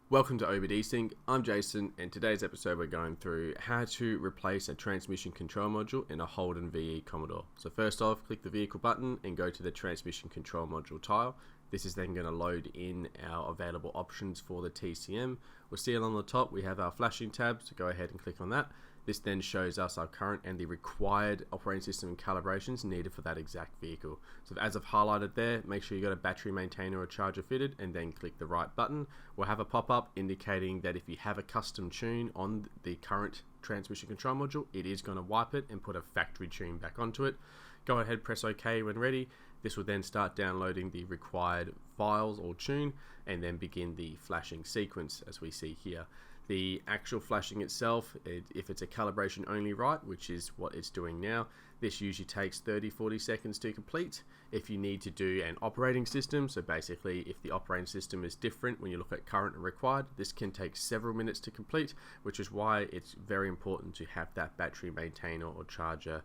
Welcome to OBDSync. I'm Jason, and today's episode we're going through how to replace a transmission control module in a Holden VE Commodore. So first off, click the vehicle button and go to the transmission control module tile. This is then going to load in our available options for the TCM. We'll see it on the top, we have our flashing tab, so go ahead and click on that. This then shows us our current and the required operating system and calibrations needed for that exact vehicle. So as I've highlighted there, make sure you got a battery maintainer or charger fitted and then click the right button. We'll have a pop-up indicating that if you have a custom tune on the current transmission control module, it is going to wipe it and put a factory tune back onto it. Go ahead, press OK when ready. This will then start downloading the required files or tune and then begin the flashing sequence as we see here. The actual flashing itself, if it's a calibration only write, which is what it's doing now, this usually takes 30-40 seconds to complete. If you need to do an operating system, so basically if the operating system is different when you look at current and required, this can take several minutes to complete, which is why it's very important to have that battery maintainer or charger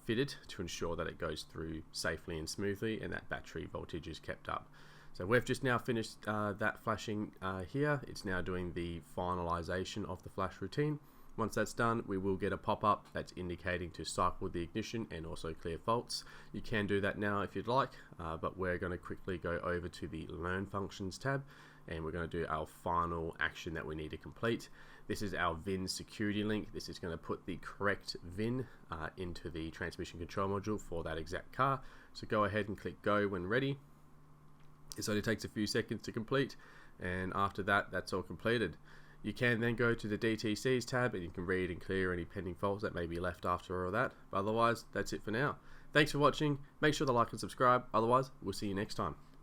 fitted to ensure that it goes through safely and smoothly and that battery voltage is kept up. So we've just now finished that flashing here. It's now doing the finalization of the flash routine. Once that's done, we will get a pop-up that's indicating to cycle the ignition and also clear faults. You can do that now if you'd like, but we're going to quickly go over to the Learn Functions tab and we're going to do our final action that we need to complete. This is our VIN security link. This is going to put the correct VIN into the transmission control module for that exact car. So go ahead and click go when ready. It only takes a few seconds to complete, and after that, that's all completed. You can then go to the DTCs tab and you can read and clear any pending faults that may be left after all that. But otherwise, that's it for now. Thanks for watching. Make sure to like and subscribe. Otherwise, we'll see you next time.